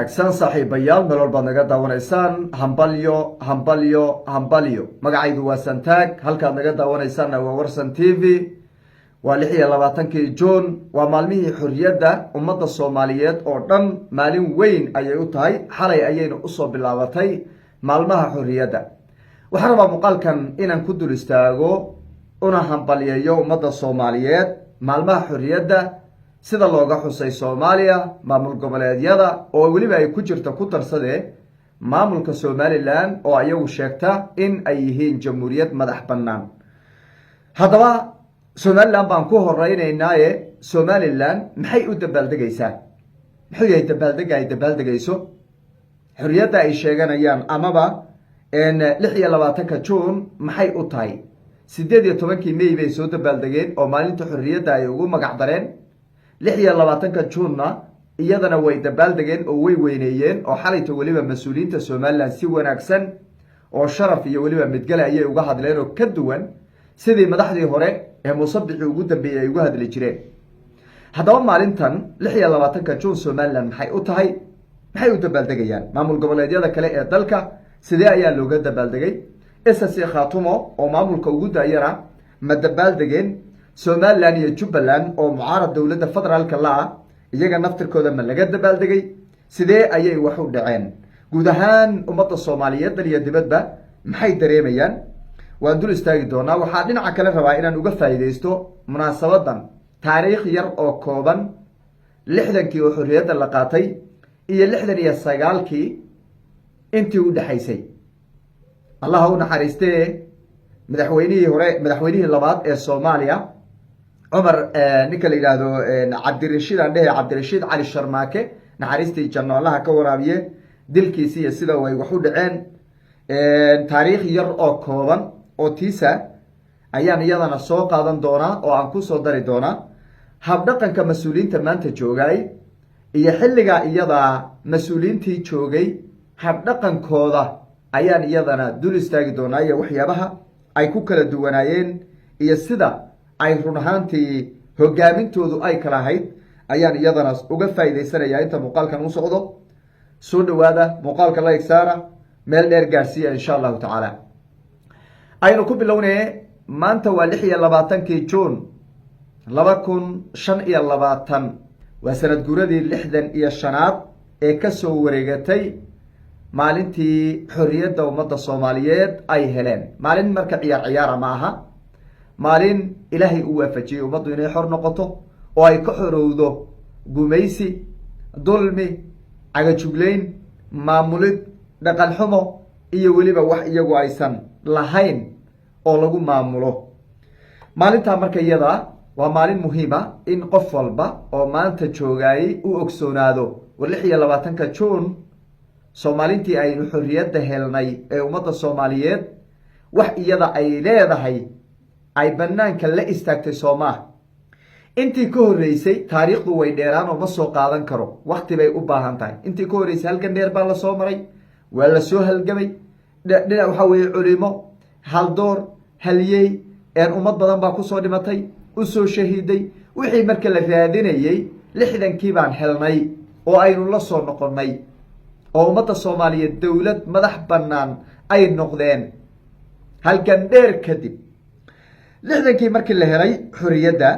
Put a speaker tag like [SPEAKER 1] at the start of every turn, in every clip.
[SPEAKER 1] san saaxiibayaal meel walbaad naga daawanaysaan hambalyo magacaydu waa santaag halkaad naga daawanaysaanna waa warsan t v waa 26 juun waa maalmihii xorriyadda ummadda soomaaliyeed oo dhan maalin weyn ayay u tahay xalay ayayna usoo bilaabatay maalmaha xorriyadda waxaan rabaa muuqaalkan inaan ku dul istaago una hambalyeeyo ummadda soomaaliyeed maalmaha xorriyadda sida looga xusay Soomaaliya maamul goboleedyada oo waliba ay ku jirto ku tarsade maamulka Somaliland oo ayagu sheegta in ay yihiin jamhuuriyad madax bannaan haddaba Somaliland baan ku horeynaynaaye Somaliland maxay u dabaaldegaysaa muxuu yahay dabaaldegayso xorriyadda ay sheeganayaan amaba 26 Juun maxay u tahay 18 May bay soo dabaaldegeen oo maalinta xorriyadda ay ugu magac dareen 26 Juunna iyadana way dabaaldegeen oo way weyneeyeen oo xalayta waliba mas'uuliyiinta Somaliland si wanaagsan oo sharaf iyo waliba midgal ayay uga hadleen oo ka duwan sidii madaxdii hore ee musabbixi ugu dambeeyay uga hadli jireen haddaba maalintan 26 Juun Somaliland maxay u tahay maxay u dabaaldegayaan maamul goboleedyada kale ee dalka sidee ayaa looga dabaaldegay SSC Khaatumo oo maamulka ugu daayara ma dabaaldegeen Somaliland iyo Jubaland oo mucaarad dawladda federaalka la ah iyaga naftirkooda ma laga dabaaldegay sidee ayay wax u dhaceen guud ahaan ummadda Soomaaliyeed iyo dibadba maxay dareemayaan waan dul istaagi doonaa waxaa dhinaca kale rabaa inaan uga faa'iideysto munaasabadan taariikh yar oo kooban 60kii oo xorriyadda la qaatay iyo 69kii intii u dhaxaysay Allah u naxariistee madaxweynihii labaad ee Soomaaliya عمر نيكل يلاهدو عبد الرشيد عنده عبد الرشيد علي الشرماكي نحريستي جنو الله كورابيه دلكيسي سيدا way waxu dhaceen taariikh yar oo kooban oo tiisa ayaan iyadana soo qaadan doonaa oo aan ku soo dari doonaa hab dhaqanka mas'uuliyiinta maanta joogay iyo xilliga iyada mas'uuliyiintii joogay hab dhaqankooda ayaan iyadana dul istaagi doonaa iyo waxyaabaha ay ku kala duwanaayeen iyo sida ay run ahaantii hogaamintoodu ay kala ahayd ayaan iyadana uga faa'iideysanayaa inta muuqaalkan u socdo soo dhawaada muuqaalka la igsaara meel dheer gaarsiiya insha Allah taala aynu ku bilownay maanta waa 26 Juun 2025 waa sanad guuradii 65aad ee ka soo wareegatay maalintii xorriyadda ummadda Soomaaliyeed ay heleen maalin marka ciyaar ma aha maalin ilaahay uu waafajiyay ummaddu inay xor noqoto oo ay ka xorowdo gumaysi dulmi cagajugleyn maamulid dhaqan xumo iyo waliba wax iyagu aysan lahayn oo lagu maamulo maalinta marka iyada waa maalin muhiim ah in qof walba oo maanta joogay uu ogsoonaado 26 Juun Soomaaliintii aynu xorriyadda helnay ee ummadda Soomaaliyeed wax iyada ay leedahay ay banaanka la istaagtay Soomaa intii ka horeysay taariikhdu way dheeraan oo ma soo qaadan karo waqti bay u baahan tahay intii ka horeysay halkan dheer baa la soo maray waa la soo halgamay dhinac waxa weeye culimo hal door haliyay een ummad badan baa ku soo dhimatay u soo shahiiday wixii marka la raadinayay 60kii baan helnay oo aynu la soo noqonay oo ummadda Soomaaliyeed dawlad madax bannaan ay noqdeen halkan dheer kadib 60kii markii la helay xorriyadda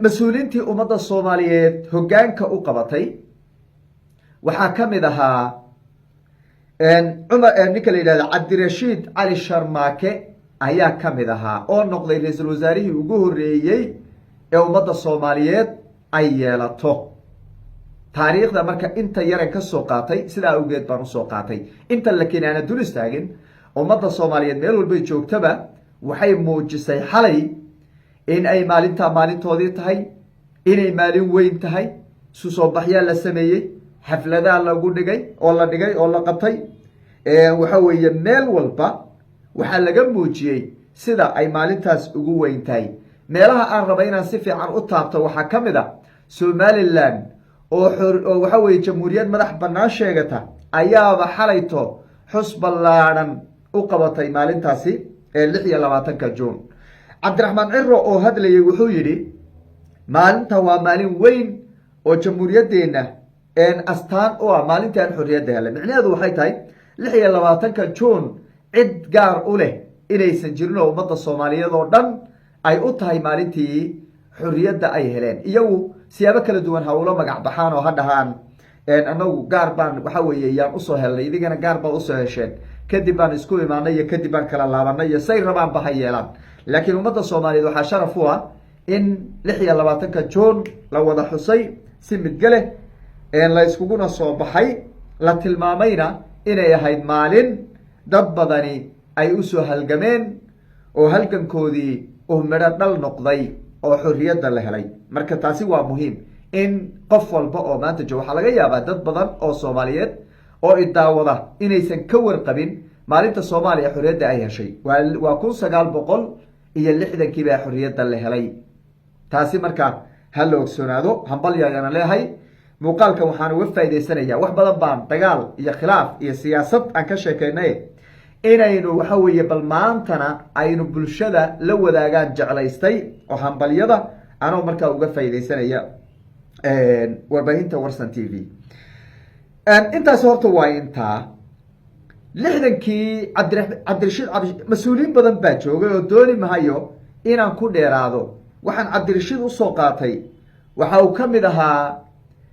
[SPEAKER 1] mas'uuliyiintii ummadda Soomaaliyeed hoggaanka u qabatay waxaa ka mid ahaa Umar ninkala yiraahdo Cabdi Rashiid Ali Sharmaake ayaa ka mid ahaa oo noqday ra'iisul wasaarihii ugu horeeyay ee ummadda Soomaaliyeed ay yeelato taariikhda marka inta yar ka soo qaatay sida awgeed baan u soo qaatay inta la keenana dul istaagin ummadda Soomaaliyeed meel walba joogtaba waxay muujisay xalay in ay maalintoodii tahay inay maalin weyn tahay soo baxyaa la sameeyay xafladaha lagu dhigay oo la qabtay waxa weeye meel walba waxa laga muujiyay sida ay maalintaas ugu weyn tahay meelaha aan raba inaan si fiican u taabto waxa kamid ah Somaliland oo waxa weeye jamhuuriyad madax bannaan sheegata ayaaba xalayto xus ballaaran u qabatay maalintaasi 26 Juun Cabdiraxmaan Cirro oo hadlayay wuxuu yiri maalinta waa maalin weyn oo jamhuuriyadeena astaan u ah maalintii aan xorriyadda helay. micnaheedu waxay tahay 26 June cid gaar u leh inaysan jirin oo ummadda Soomaaliyeed oo dhan ay u tahay maalintii xorriyadda ay heleen. iyagu siyaabo kala duwan ha ula magac baxaan oo ha dhahaan anagu gaar baan waxa weeye yaan usoo helnay, idigana gaar baad usoo hesheen, kadib baan isku imaanay iyo kadib baan kala laabanay iyo say rabaan ba ha yeelaan. laakiin ummadda Soomaaliyeed waxaa sharaf u ah in 26 June la wada xusay si midgale la iskuguna soo baxay, la tilmaamayna inay ahayd maalin dad badani ay usoo halgameen oo halgankoodii uu midho dhal noqday oo xorriyadda la helay. marka taasi waa muhiim in qof walba oo maanta jooga, waxaa laga yaabaa dad badan oo Soomaaliyeed oo idaawada inaysan ka warqabin maalinta Soomaaliya xorriyadda ay heshay waa 1960 baa xorriyadda la helay. taasi marka ha la ogsoonaado. hambalyaagana leeyahay. muuqaalkan waxaan uga faa'iidaysanayaa wax badan baan dagaal iyo khilaaf iyo siyaasad aan ka sheekaynay, inaynu waxa weeye bal maantana aynu bulshada la wadaagaan jeclaystay oo hambalyada anoo markaa uga faa'iidaysanaya warbaahinta Warsan TV. intaas horta waa intaa. 60kii Cabdirashiid mas-uuliyiin badan baa joogay oo dooni mahayo inaan ku dheeraado. waxaan Cabdirashiid usoo qaatay waxa uu ka mid ahaa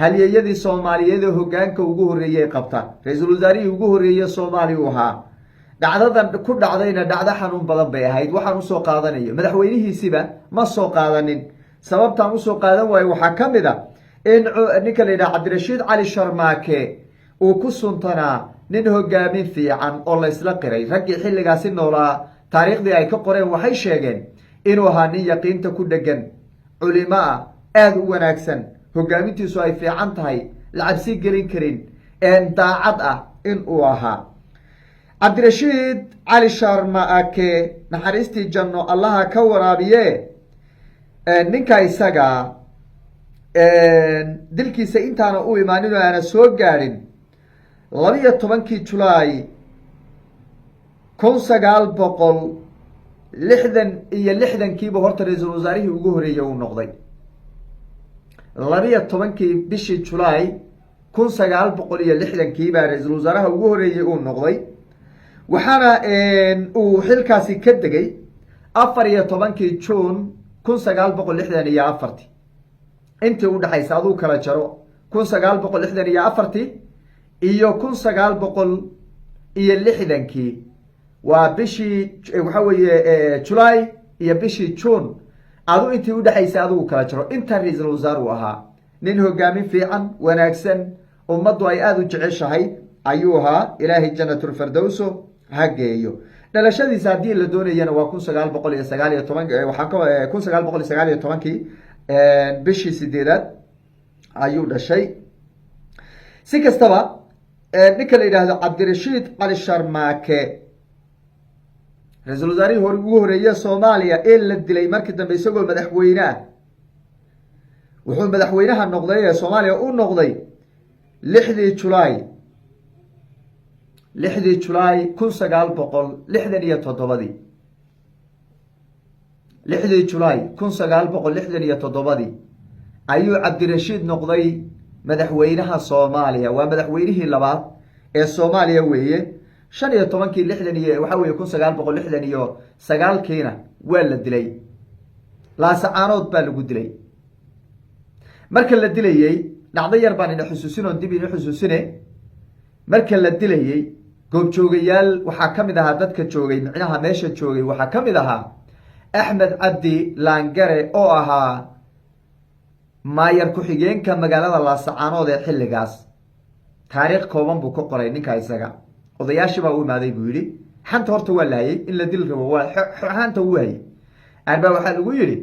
[SPEAKER 1] halyeeyadii Soomaaliyeed ee hoggaanka ugu horreeyay qabta, ra-iisul wasaarihii ugu horreeyay Soomaaliya uu ahaa. dhacdadan ku dhacdayna dhacdo xanuun badan bay ahayd. waxaan usoo qaadanayo madaxweynihiisiba ma soo qaadanin. sababtaan usoo qaadan waayo waxaa ka mid a in ninka la yidhaha Cabdirashiid Cali Sharmaake uu ku suntanaa nin hogaamin fiican oo la isla qiray. raggii xilligaasi noolaa taariikhdii ay ka qoreen waxay sheegeen inuu ahaa nin yaqiinta ku dhegan, culimo ah, aada u wanaagsan, hogaamintiisu ay fiican tahay, la cabsi gelin karin, daacad ah in uu ahaa. Cabdirashiid Cali Sharmaake naxariistii janno allaha ka waraabiye. ninka isaga dilkiisa intaana u imaanin oo aana soo gaadhin 12 Julaay 1966 horta ra-iisul wasaarihii ugu horreeyay uu noqday. 12 bishii Julaay 1960 baa ra-iisul wasaaraha ugu horreeyay uu noqday. waxaana uu xilkaasi ka degay 14 June 1964. intii u dhaxaysa aduu kala jaro 1964 iyo 1960 waa bishii waxa weeye July iyo bishii June. adu intii u dhaxaysa aduu kala jaro. inta ra-iisul wasaar uu ahaa nin hogaamin fiican, wanaagsan, ummaddu ay aada u jeceshahay ayuu ahaa. ilaahay jannatul firdawso ha geeyo. dhalashadiisa haddii la doonayana waa 1919 bishii 8 ayuu dhashay. si kastaba ninka la yidhaahdo Cabdirashiid Cali Sharmaake ra-iisul wasaarihii ugu horreeye Soomaaliya ee la dilay markii dambe isagoo madaxweyne ah. wuxuu madaxweynaha noqday ee Soomaaliya u noqday 6 Julaay 1967. 6 Julaay 1967 ayuu Cabdirashiid noqday madaxweynaha Soomaaliya. waa madaxweynihii labaad ee Soomaaliya weeye. 15kii 60 iyo waxa weeye 1969kiina waa la dilay. laasacaanood baa lagu dilay. marka la dilayay dhacdo yar baan ina xusuusin oo dib ina xusuusine. marka la dilayay goobjoogayaal waxaa ka mid ahaa dadka joogay, micnaha meesha joogay waxaa ka mid ahaa Axmed Cabdi Laangare oo ahaa maayar ku-xigeenka magaalada Laasacaanood ee xilligaas. taariikh kooban buu ka qoray ninka isaga. odayaashii baa u imaaday buu yidhi xanta horta waa lahayay in la dil rabo, waa xanta u hayay. arbaa waxaa lagu yidhi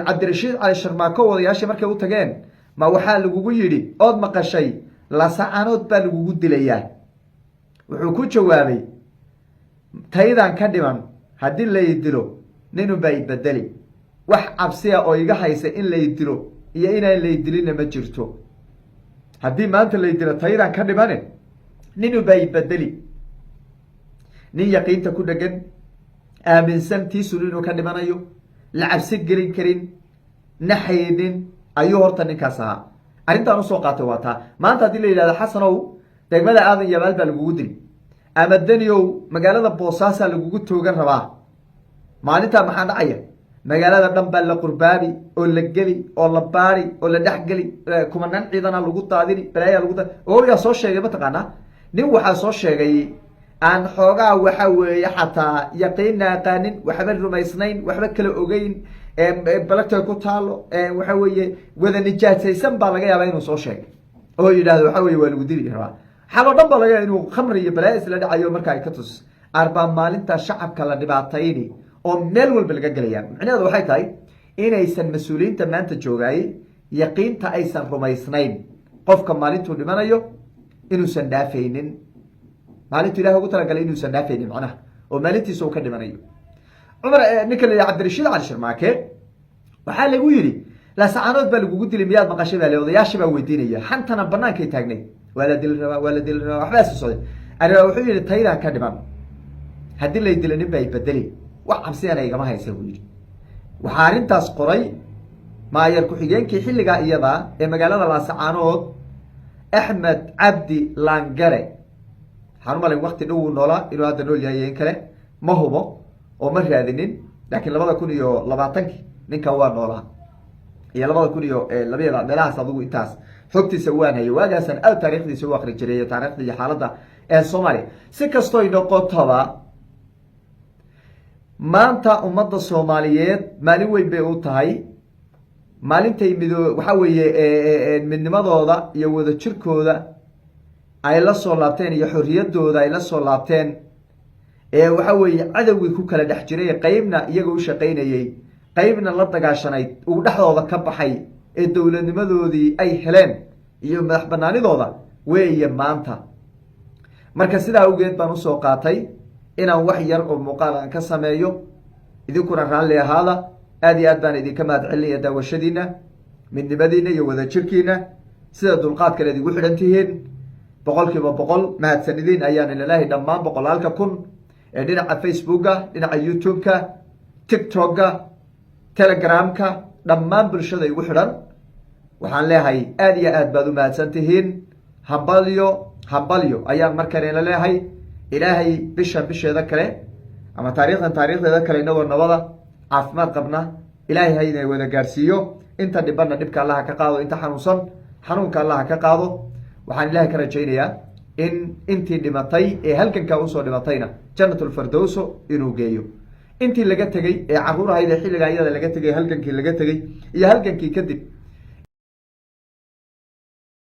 [SPEAKER 1] Cabdirashiid Cali Sharmaake odayaashii markay u tageen, ma waxaa lagugu yidhi ood maqashay Laasacaanood baa lagugu dilayaa? wuxuu ku jawaabay taydaan ka dhiman haddii lay dilo ninu bay bedeli. wax cabsiya oo iga haysa in lay dilo iyo inaan lay dilina ma jirto. haddii maanta lay dilo taydaan ka dhimane ninu bay bedeli. nin yaqiinta ku dhegan, aaminsan tiisun inuu ka dhimanayo, la cabsi gelin karin, naxaynin ayuu horta ninkaas ahaa. arrintaan usoo qaatay waa taa maanta haddii la yidhahdo xasanow degmada aadan yabaal baa lagugu dili ama daniow magaalada boosaasaa lagugu toogan rabaa maalintaa maxaa dhacaya magaalada dhan baa la qurbaabi oo la geli oo la baari oo la dhexgeli kumanaan ciidana lagu daadini balaayaa lagu daadi oyaa soo sheegay mataqaanaa nin waxaa soo sheegay aan xoogaa waxa weeye xataa yaqiinna aqaanin waxba rumaysnayn waxba kala ogeyn balagta ku taalo waxa weeye wada nijaasaysan baa laga yaabaa inuu soo sheegay oo yidhahdo waxa weye waa lagu dili rabaa xaloo dhan baa laga yaaba inuu khamri iyo balaayo isla dhacayo marka ay ka tus arbaa maalinta shacabka la dhibaatayni oo meel walba laga gelaya micnaheedu waxay tahay inaysan mas-uuliyiinta maanta joogaayey yaqiinta aysan rumaysnayn qofka maalintuu dhimanayo inuusan dhaafaynin maalintu ilahi ugu talagalay inuusan dhaafaynin macnaha oo maalintiisa uu ka dhimanayo cumar ninka la yidhaha cabdirashiid cali sharmaake waxaa lagu yidhi laasacaanood baa lagugu dilay miyaad maqashay baa le odayaashii baa weydiinaya xantana banaankay taagnay waa la dili rabaa waa la dili rabaa waxbaa isu socday arriba wuxuu yidhi taydaa ka dhiman haddii lay dila nin ba ay bedeli wax cabsiyana igama haysa buu yidhi waxaa arrintaas qoray maayar ku-xigeenkii xilligaa iyadaa ee magaalada laasacaanood axmed cabdi langare waxaan u malayn wakti dhow uu noolaa inuu hadda nool yahay in kale ma hubo oo ma raadinin laakiin 2020 ninkan waa noolaa iyo 2020 meelahaas adigu intaas xogtiisa waan hayay waagaasaan aad taariikhdiisa u akri jiray iyo taariikhda iyo xaaladda ee Soomaaliya si kastoo ay noqotaba maanta ummadda Soomaaliyeed maalin weyn bay u tahay maalintay waxa weeye midnimadooda iyo wada jirkooda ay la soo laabteen iyo xorriyadooda ay la soo laabteen waxa weeye cadawgii ku kala dhex jiray qaybna iyaga u shaqaynayay qaybna la dagaashanayd uu dhexdooda ka baxay ee dowladnimadoodii ay heleen iyo madax banaanidooda weeye maanta marka sidaa awgeed baan usoo qaatay inaan wax yar oo muuqaal aan ka sameeyo idinkuna raalli ahaada aad iyo aad baan idinka mahad celinaya daawashadiina midnimadiina iyo wada jirkiina sida dulqaad kale idigu xidhan tihiin 100% mahadsanidin ayaan ilaahay dhammaan 100,000 ee dhinaca Facebooka dhinaca YouTube-ka TikTok-ka Telegram-ka dhammaan bulshada igu xidhan waxaan leeyahay aad iyo aad baad u mahadsan tihiin hambalyo ayaan markale leeyahay ilaahay bisheeda kale ama taariikhdeeda kale inagoo nabada caafimaad qabna ilaahay hayna wada gaarsiiyo inta dhibana dhibka Allah ka qaado inta xanuunsan xanuunka Allah ka qaado waxaan ilaahay ka rajaynayaa in intii dhimatay ee halkanka u soo dhimatayna jannatul firdaws inuu geeyo intii laga tagay ee caruur ahayd xilliga iyada laga tagay halkankii laga tagay iyo halkankii kadib